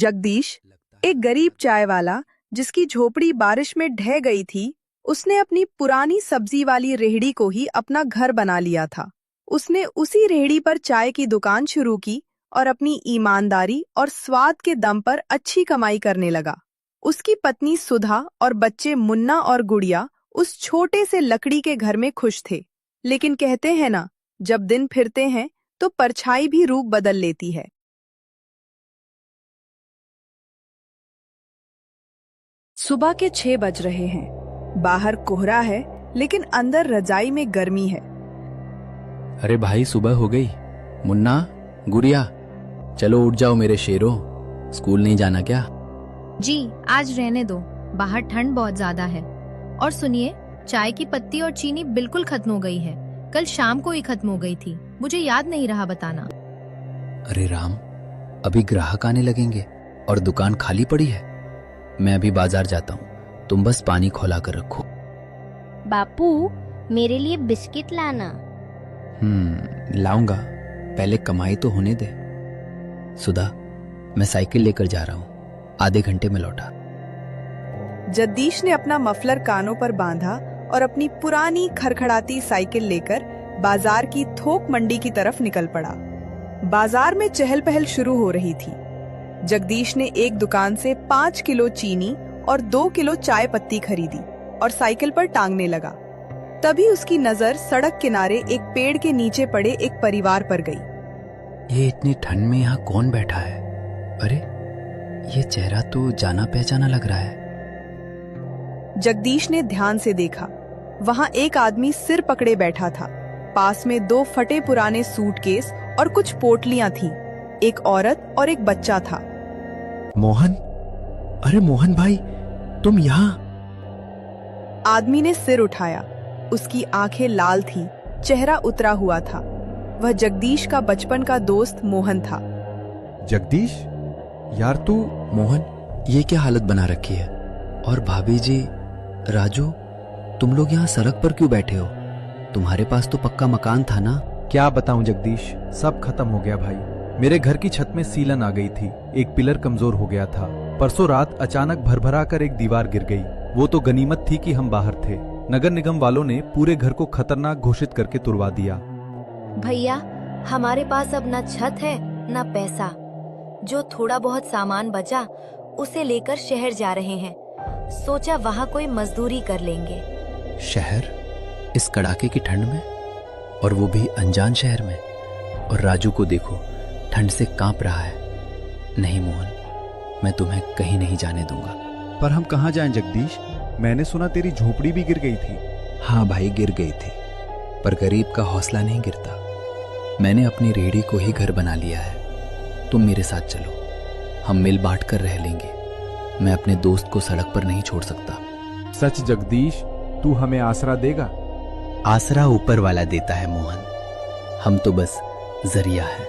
जगदीश, एक गरीब चाय वाला जिसकी झोपड़ी बारिश में ढह गई थी, उसने अपनी पुरानी सब्जी वाली रेहड़ी को ही अपना घर बना लिया था। उसने उसी रेहड़ी पर चाय की दुकान शुरू की और अपनी ईमानदारी और स्वाद के दम पर अच्छी कमाई करने लगा। उसकी पत्नी सुधा और बच्चे मुन्ना और गुड़िया उस छोटे से लकड़ी के घर में खुश थे। लेकिन कहते हैं ना, जब दिन फिरते हैं तो परछाई भी रूप बदल लेती है। सुबह के 6 बज रहे हैं। बाहर कोहरा है, लेकिन अंदर रजाई में गर्मी है। अरे भाई, सुबह हो गई। मुन्ना, गुड़िया, चलो उठ जाओ मेरे शेरों। स्कूल नहीं जाना क्या? जी, आज रहने दो, बाहर ठंड बहुत ज्यादा है। और सुनिए, चाय की पत्ती और चीनी बिल्कुल खत्म हो गई है। कल शाम को ही खत्म हो गई थी, मुझे याद नहीं रहा बताना। अरे राम, अभी ग्राहक आने लगेंगे और दुकान खाली पड़ी है। मैं अभी बाजार जाता हूँ, तुम बस पानी खौला कर रखो। बापू, मेरे लिए बिस्किट लाना। लाऊंगा, पहले कमाई तो होने दे। सुधा, मैं साइकिल लेकर जा रहा हूँ, आधे घंटे में लौटा। जगदीश ने अपना मफलर कानों पर बांधा और अपनी पुरानी खड़खड़ाती साइकिल लेकर बाजार की थोक मंडी की तरफ निकल पड़ा। बाजार में चहल पहल शुरू हो रही थी। जगदीश ने एक दुकान से 5 किलो चीनी और 2 किलो चाय पत्ती खरीदी और साइकिल पर टांगने लगा। तभी उसकी नजर सड़क किनारे एक पेड़ के नीचे पड़े एक परिवार पर गई। ये इतनी ठंड में यहाँ कौन बैठा है? अरे, ये चेहरा तो जाना पहचाना लग रहा है। जगदीश ने ध्यान से देखा। वहां एक आदमी सिर पकड़े बैठा था। पास में 2 फटे पुराने सूटकेस और कुछ पोटलियां थीं। एक औरत और एक बच्चा था। मोहन, अरे मोहन भाई, तुम यहाँ? आदमी ने सिर उठाया। उसकी आंखें लाल थीं, चेहरा उतरा हुआ था। वह जगदीश का बचपन का दोस्त मोहन था। जगदीश, यार तू। मोहन, ये क्या हालत बना रखी है? और भाभी जी, राजू, तुम लोग यहाँ सड़क पर क्यों बैठे हो? तुम्हारे पास तो पक्का मकान था ना? क्या बताऊं जगदीश, सब खत्म हो गया भाई। मेरे घर की छत में सीलन आ गई थी, एक पिलर कमजोर हो गया था। परसों रात अचानक भरभरा कर एक दीवार गिर गई। वो तो गनीमत थी कि हम बाहर थे। नगर निगम वालों ने पूरे घर को खतरनाक घोषित करके तुड़वा दिया। भैया, हमारे पास अब न छत है न पैसा। जो थोड़ा बहुत सामान बचा उसे लेकर शहर जा रहे हैं। सोचा वहाँ कोई मजदूरी कर लेंगे। शहर? इस कड़ाके की ठंड में? और वो भी अनजान शहर में? और राजू को देखो, ठंड से कांप रहा है। नहीं मोहन, मैं तुम्हें कहीं नहीं जाने दूंगा। पर हम कहाँ जाएं जगदीश? मैंने सुना तेरी झोपड़ी भी गिर गई थी। हाँ भाई, गिर गई थी, पर गरीब का हौसला नहीं गिरता। मैंने अपनी रेहड़ी को ही घर बना लिया है। तुम मेरे साथ चलो, हम मिल बांट कर रह लेंगे। मैं अपने दोस्त को सड़क पर नहीं छोड़ सकता। सच जगदीश, तू हमें आसरा देगा? आसरा ऊपर वाला देता है मोहन, हम तो बस जरिया है।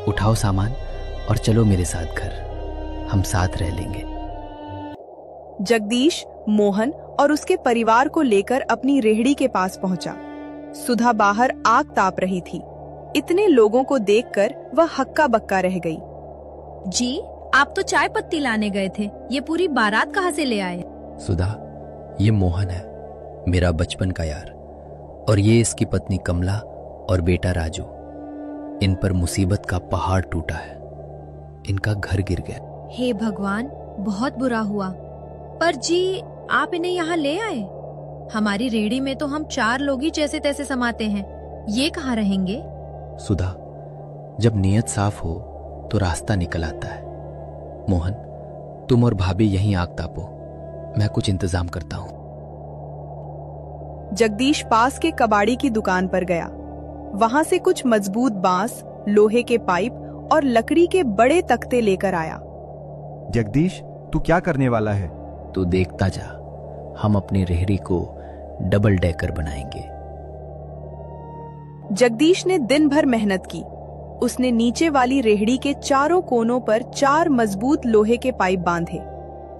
उठाओ सामान और चलो मेरे साथ घर, हम साथ रह लेंगे। जगदीश मोहन और उसके परिवार को लेकर अपनी रेहड़ी के पास पहुंचा। सुधा बाहर आग ताप रही थी। इतने लोगों को देखकर वह हक्का बक्का रह गई। जी, आप तो चाय पत्ती लाने गए थे, ये पूरी बारात कहाँ से ले आए? सुधा, ये मोहन है, मेरा बचपन का यार। और ये इसकी पत्नी कमला और बेटा राजू। इन पर मुसीबत का पहाड़ टूटा है, इनका घर गिर गया। हे भगवान, बहुत बुरा हुआ। पर जी, आप इन्हें यहाँ ले आए? हमारी रेहड़ी में तो हम 4 लोग ही जैसे तैसे समाते हैं, ये कहाँ रहेंगे? सुधा, जब नीयत साफ हो तो रास्ता निकल आता है। मोहन, तुम और भाभी यहीं आग तापो, मैं कुछ इंतजाम करता हूँ। जगदीश पास के कबाड़ी की दुकान पर गया। वहां से कुछ मजबूत बांस, लोहे के पाइप और लकड़ी के बड़े तख्ते लेकर आया। जगदीश, तू क्या करने वाला है? तू देखता जा, हम अपनी रेहड़ी को डबल डेकर बनाएंगे। जगदीश ने दिन भर मेहनत की। उसने नीचे वाली रेहड़ी के चारों कोनों पर 4 मजबूत लोहे के पाइप बांधे।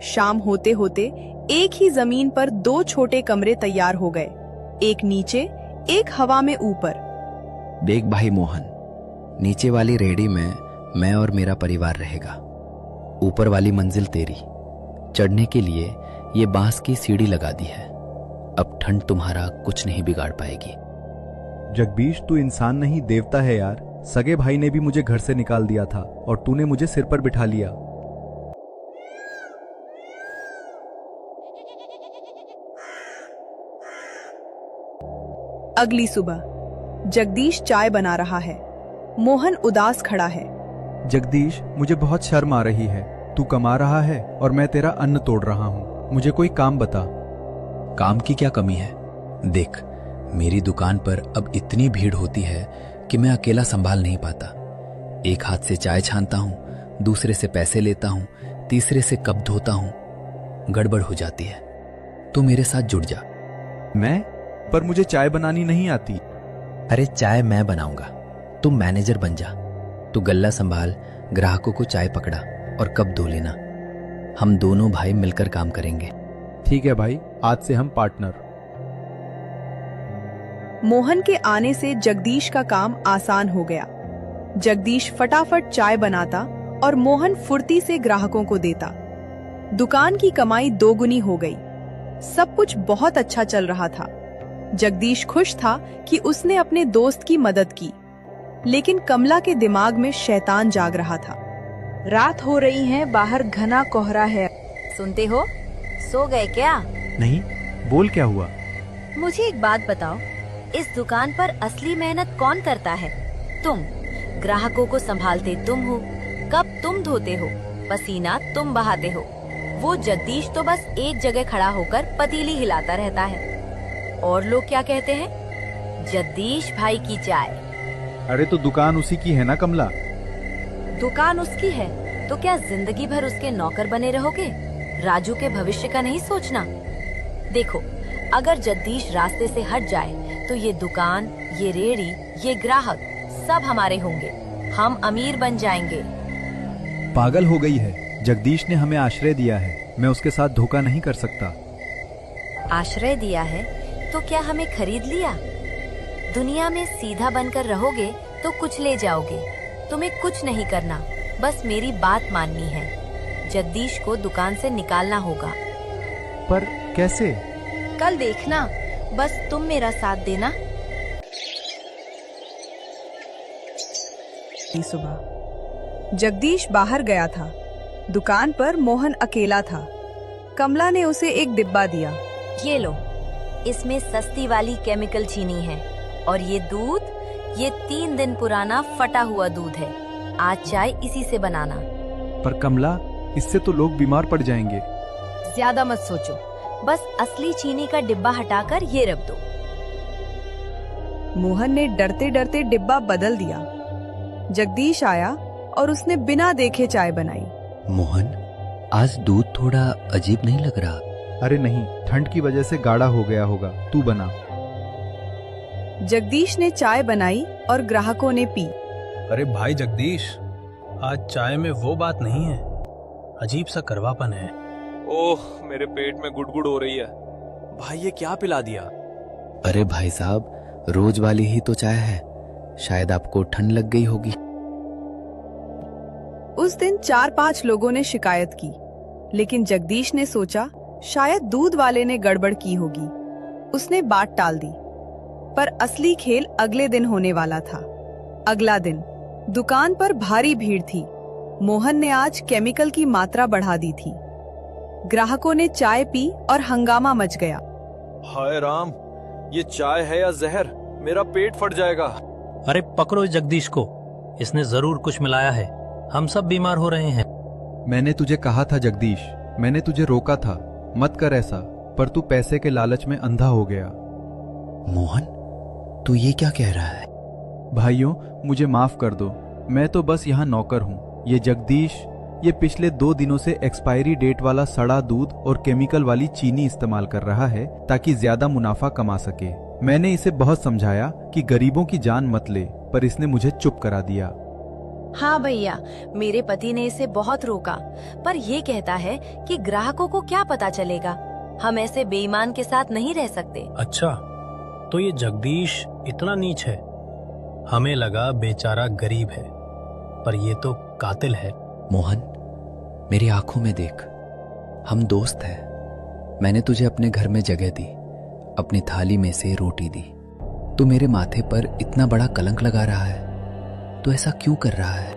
शाम होते होते एक ही जमीन पर 2 छोटे कमरे तैयार हो गए, एक नीचे, एक हवा में ऊपर। देख भाई मोहन, नीचे वाली रेहड़ी में मैं और मेरा परिवार रहेगा। ऊपर वाली मंजिल तेरी, चढ़ने के लिए ये बांस की सीढ़ी लगा दी है। अब ठंड तुम्हारा कुछ नहीं बिगाड़ पाएगी। जगदीश, तू इंसान नहीं देवता है यार। सगे भाई ने भी मुझे घर से निकाल दिया था और तूने मुझे सिर पर बिठा लिया। अगली सुबह जगदीश चाय बना रहा है। मोहन उदास खड़ा है। जगदीश, मुझे बहुत शर्म आ रही है। तू कमा रहा है और मैं तेरा अन्न तोड़ रहा हूँ। मुझे कोई काम बता। काम की क्या कमी है? देख, मेरी दुकान पर अब इतनी भीड़ होती है कि मैं अकेला संभाल नहीं पाता। एक हाथ से चाय छानता हूँ, दूसरे से पैसे लेता हूँ, तीसरे से कप धोता हूँ। गड़बड़ हो जाती है। तू मेरे साथ जुड़ जा। मैं? पर मुझे चाय बनानी नहीं आती। अरे चाय मैं बनाऊंगा, तुम मैनेजर बन जा। तू गल्ला संभाल, ग्राहकों को चाय पकड़ा और कप धो लेना। हम दोनों भाई मिलकर काम करेंगे। ठीक है भाई, आज से हम पार्टनर। मोहन के आने से जगदीश का काम आसान हो गया। जगदीश फटाफट चाय बनाता और मोहन फुर्ती से ग्राहकों को देता। दुकान की कमाई दोगुनी हो गई। सब कुछ बहुत अच्छा चल रहा था। जगदीश खुश था कि उसने अपने दोस्त की मदद की, लेकिन कमला के दिमाग में शैतान जाग रहा था। रात हो रही है, बाहर घना कोहरा है। सुनते हो? सो गए क्या? नहीं, बोल क्या हुआ? मुझे एक बात बताओ, इस दुकान पर असली मेहनत कौन करता है? तुम। ग्राहकों को संभालते तुम हो, कप तुम धोते हो, पसीना तुम बहाते हो। वो जगदीश तो बस एक जगह खड़ा होकर पतीली हिलाता रहता है। और लोग क्या कहते हैं? जगदीश भाई की चाय। अरे तो दुकान उसी की है ना कमला? दुकान उसकी है तो क्या जिंदगी भर उसके नौकर बने रहोगे? राजू के भविष्य का नहीं सोचना? देखो, अगर जगदीश रास्ते से हट जाए तो ये दुकान, ये रेहड़ी, ये ग्राहक सब हमारे होंगे। हम अमीर बन जाएंगे। पागल हो गई है। जगदीश ने हमें आश्रय दिया है, मैं उसके साथ धोखा नहीं कर सकता। आश्रय दिया है तो क्या हमें खरीद लिया? दुनिया में सीधा बनकर रहोगे तो कुछ ले जाओगे। तुम्हें कुछ नहीं करना, बस मेरी बात माननी है। जगदीश को दुकान से निकालना होगा। पर कैसे? कल देखना, बस तुम मेरा साथ देना। सुबह जगदीश बाहर गया था। दुकान पर मोहन अकेला था। कमला ने उसे एक डिब्बा दिया। ये लो, इसमें सस्ती वाली केमिकल चीनी है और ये दूध, ये 3 दिन पुराना फटा हुआ दूध है। आज चाय इसी से बनाना। पर कमला, इससे तो लोग बीमार पड़ जाएंगे। ज्यादा मत सोचो, बस असली चीनी का डिब्बा हटाकर ये रख दो। मोहन ने डरते डरते डिब्बा बदल दिया। जगदीश आया और उसने बिना देखे चाय बनाई। मोहन, आज दूध थोड़ा अजीब नहीं लग रहा? अरे नहीं, ठंड की वजह से गाढ़ा हो गया होगा। तू बना। जगदीश ने चाय बनाई और ग्राहकों ने पी। अरे भाई जगदीश, आज चाय में वो बात नहीं है, अजीब सा करवापन है। ओह, मेरे पेट में गुड़गुड़ हो रही है। भाई ये क्या पिला दिया? अरे भाई साहब, रोज वाली ही तो चाय है, शायद आपको ठंड लग गई होगी। उस दिन 4-5 लोगों ने शिकायत की, लेकिन जगदीश ने सोचा शायद दूध वाले ने गड़बड़ की होगी। उसने बात टाल दी। पर असली खेल अगले दिन होने वाला था। अगला दिन दुकान पर भारी भीड़ थी। मोहन ने आज केमिकल की मात्रा बढ़ा दी थी। ग्राहकों ने चाय पी और हंगामा मच गया। हाय राम, ये चाय है या जहर? मेरा पेट फट जाएगा। अरे पकड़ो जगदीश को, इसने जरूर कुछ मिलाया है। हम सब बीमार हो रहे हैं। मैंने तुझे कहा था जगदीश, मैंने तुझे रोका था, मत कर ऐसा, पर तू पैसे के लालच में अंधा हो गया। मोहन, तू ये क्या कह रहा है? भाइयों, मुझे माफ कर दो, मैं तो बस यहाँ नौकर हूँ। ये जगदीश, ये पिछले 2 दिनों से एक्सपायरी डेट वाला सड़ा दूध और केमिकल वाली चीनी इस्तेमाल कर रहा है ताकि ज्यादा मुनाफा कमा सके। मैंने इसे बहुत समझाया कि गरीबों की जान मत ले, पर इसने मुझे चुप करा दिया। हाँ भैया, मेरे पति ने इसे बहुत रोका, पर ये कहता है कि ग्राहकों को क्या पता चलेगा। हम ऐसे बेईमान के साथ नहीं रह सकते। अच्छा, तो ये जगदीश इतना नीच है? हमें लगा बेचारा गरीब है, पर ये तो कातिल है। मोहन, मेरी आंखों में देख, हम दोस्त हैं। मैंने तुझे अपने घर में जगह दी, अपनी थाली में से रोटी दी। तू मेरे माथे पर इतना बड़ा कलंक लगा रहा है, तो ऐसा क्यों कर रहा है?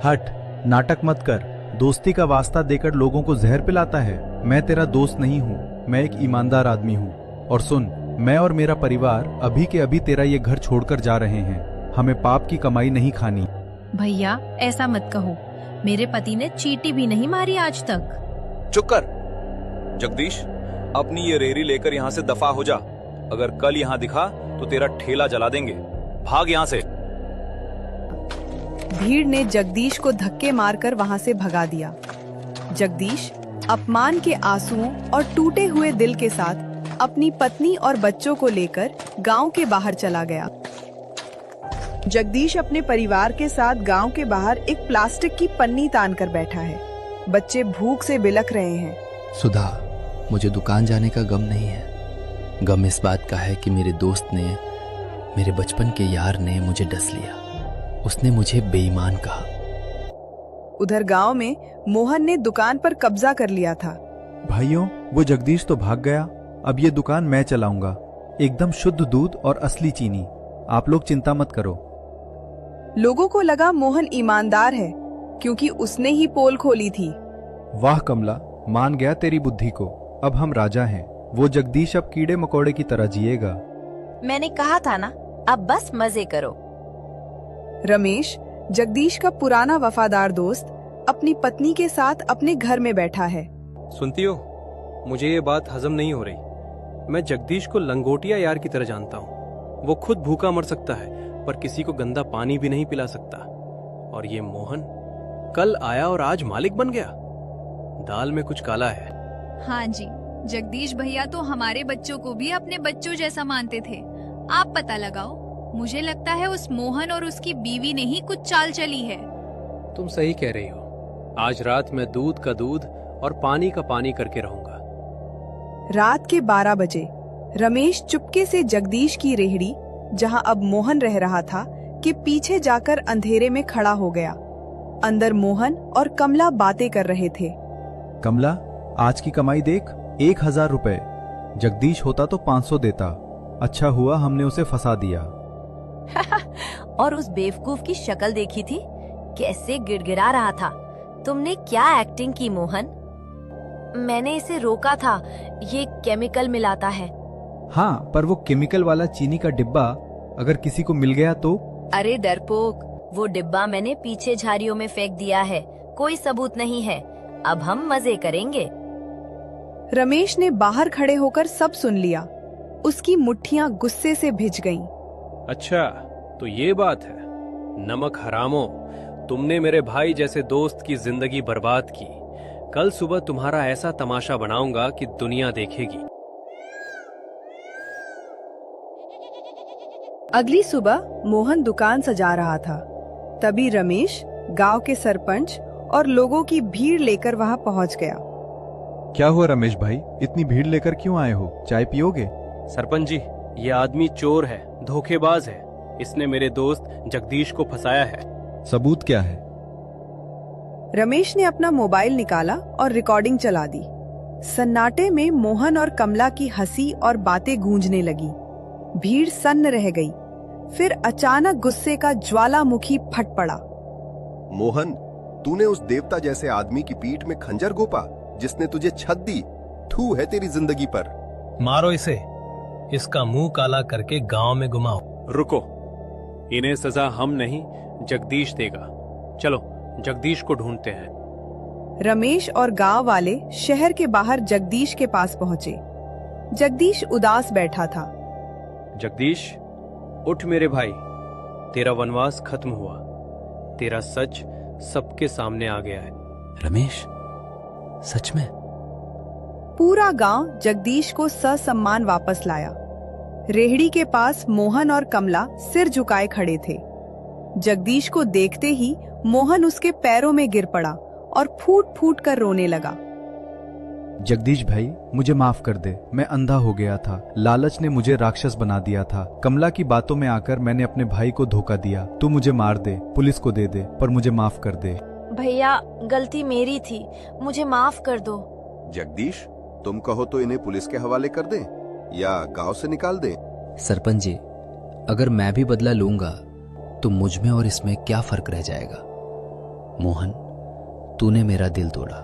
हट, नाटक मत कर। दोस्ती का वास्ता देकर लोगों को जहर पिलाता है। मैं तेरा दोस्त नहीं हूँ, मैं एक ईमानदार आदमी हूँ। और सुन, मैं और मेरा परिवार अभी के अभी तेरा ये घर छोड़कर जा रहे हैं। हमें पाप की कमाई नहीं खानी। भैया ऐसा मत कहो, मेरे पति ने चींटी भी नहीं मारी आज तक। चुप कर जगदीश, अपनी ये रेहड़ी लेकर यहाँ से दफा हो जा। अगर कल यहाँ दिखा तो तेरा ठेला जला देंगे। भाग यहाँ से। भीड़ ने जगदीश को धक्के मारकर वहां से भगा दिया। जगदीश अपमान के आंसुओं और टूटे हुए दिल के साथ अपनी पत्नी और बच्चों को लेकर गांव के बाहर चला गया। जगदीश अपने परिवार के साथ गांव के बाहर एक प्लास्टिक की पन्नी तान कर बैठा है। बच्चे भूख से बिलख रहे हैं। सुधा, मुझे दुकान जाने का गम नहीं है। गम इस बात का है कि मेरे दोस्त ने, मेरे बचपन के यार ने मुझे डस लिया। उसने मुझे बेईमान कहा। उधर गांव में मोहन ने दुकान पर कब्जा कर लिया था। भाइयों, वो जगदीश तो भाग गया। अब ये दुकान मैं चलाऊंगा। एकदम शुद्ध दूध और असली चीनी। आप लोग चिंता मत करो। लोगों को लगा मोहन ईमानदार है, क्योंकि उसने ही पोल खोली थी। वाह कमला, मान गया तेरी बुद्धि को। अब हम राजा हैं। वो जगदीश अब कीड़े मकोड़े की तरह जिएगा। मैंने कहा था ना, अब बस मजे करो। रमेश, जगदीश का पुराना वफादार दोस्त, अपनी पत्नी के साथ अपने घर में बैठा है। सुनती हो, मुझे ये बात हजम नहीं हो रही। मैं जगदीश को लंगोटिया यार की तरह जानता हूँ। वो खुद भूखा मर सकता है, पर किसी को गंदा पानी भी नहीं पिला सकता। और ये मोहन कल आया और आज मालिक बन गया। दाल में कुछ काला है। हाँ जी, जगदीश भैया तो हमारे बच्चों को भी अपने बच्चों जैसा मानते थे। आप पता लगाओ। मुझे लगता है उस मोहन और उसकी बीवी ने ही कुछ चाल चली है। तुम सही कह रही हो। आज रात मैं दूध का दूध और पानी का पानी करके रहूंगा। रात के 12 बजे रमेश चुपके से जगदीश की रेहड़ी, जहां अब मोहन रह रहा था, के पीछे जाकर अंधेरे में खड़ा हो गया। अंदर मोहन और कमला बातें कर रहे थे। कमला, आज की कमाई देख, 1000 रुपए। जगदीश होता तो 500 देता। अच्छा हुआ हमने उसे फंसा दिया। और उस बेवकूफ की शक्ल देखी थी, कैसे गिड़गिड़ा रहा था। तुमने क्या एक्टिंग की मोहन? मैंने इसे रोका था, ये केमिकल मिलाता है। हाँ, पर वो केमिकल वाला चीनी का डिब्बा अगर किसी को मिल गया तो? अरे डरपोक, वो डिब्बा मैंने पीछे झाड़ियों में फेंक दिया है। कोई सबूत नहीं है। अब हम मजे करेंगे। रमेश ने बाहर खड़े होकर सब सुन लिया। उसकी मुट्ठियां गुस्से से भिज गईं। अच्छा, तो ये बात है। नमक हरामो, तुमने मेरे भाई जैसे दोस्त की जिंदगी बर्बाद की। कल सुबह तुम्हारा ऐसा तमाशा बनाऊंगा कि दुनिया देखेगी। अगली सुबह मोहन दुकान सजा रहा था। तभी रमेश गांव के सरपंच और लोगों की भीड़ लेकर वहां पहुंच गया। क्या हुआ रमेश भाई, इतनी भीड़ लेकर क्यों आए हो? चाय पियोगे? सरपंच जी, ये आदमी चोर है, धोखेबाज है। इसने मेरे दोस्त जगदीश को फंसाया है। सबूत क्या है? रमेश ने अपना मोबाइल निकाला और रिकॉर्डिंग चला दी। सन्नाटे में मोहन और कमला की हंसी और बातें गूंजने लगी। भीड़ सन्न रह गई। फिर अचानक गुस्से का ज्वालामुखी फट पड़ा। मोहन, तूने उस देवता जैसे आदमी की पीठ में खंजर घोपा जिसने तुझे छत दी। थू है तेरी जिंदगी पर। मारो इसे, इसका मुंह काला करके गांव में घुमाओ। रुको, इन्हें सजा हम नहीं, जगदीश देगा। चलो जगदीश को ढूंढते हैं। रमेश और गांव वाले शहर के बाहर जगदीश के पास पहुंचे। जगदीश उदास बैठा था। जगदीश, उठ मेरे भाई, तेरा वनवास खत्म हुआ। तेरा सच सबके सामने आ गया है। रमेश, सच में? पूरा गांव जगदीश को ससम्मान वापस लाया। रेहड़ी के पास मोहन और कमला सिर झुकाए खड़े थे। जगदीश को देखते ही मोहन उसके पैरों में गिर पड़ा और फूट फूट कर रोने लगा। जगदीश भाई, मुझे माफ कर दे। मैं अंधा हो गया था। लालच ने मुझे राक्षस बना दिया था। कमला की बातों में आकर मैंने अपने भाई को धोखा दिया। तू मुझे मार दे, पुलिस को दे दे, पर मुझे माफ कर दे। भैया गलती मेरी थी, मुझे माफ कर दो। जगदीश, तुम कहो तो इन्हें पुलिस के हवाले कर दें या गांव से निकाल दें? सरपंच जी, अगर मैं भी बदला लूंगा तो मुझ में और इसमें क्या फर्क रह जाएगा। मोहन, तूने मेरा दिल तोड़ा,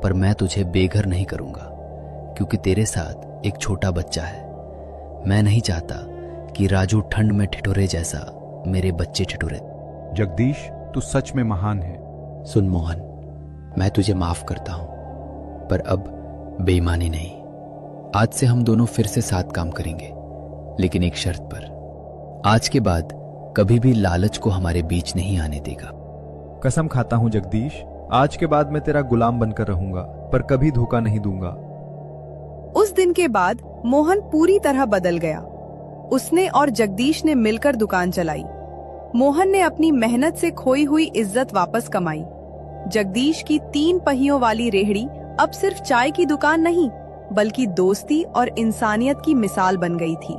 पर मैं तुझे बेघर नहीं करूंगा, क्योंकि तेरे साथ एक छोटा बच्चा है। मैं नहीं चाहता कि राजू ठंड में ठिठुरे जैसा मेरे बच्चे ठिठुरे। जगदीश, तू सच में महान है। सुन मोहन, मैं तुझे माफ करता हूं, पर अब बेईमानी नहीं। आज से हम दोनों फिर से साथ काम करेंगे, लेकिन एक शर्त पर। आज के बाद कभी भी लालच को हमारे बीच नहीं आने देगा। कसम खाता हूं जगदीश, आज के बाद मैं तेरा गुलाम बनकर रहूंगा, पर कभी धोखा नहीं दूंगा। उस दिन के बाद मोहन पूरी तरह बदल गया। उसने और जगदीश ने मिलकर दुकान चलाई। मोहन ने अपनी मेहनत से खोई हुई इज्जत वापस कमाई। जगदीश की 3 पहियों वाली रेहड़ी अब सिर्फ चाय की दुकान नहीं, बल्कि दोस्ती और इंसानियत की मिसाल बन गई थी।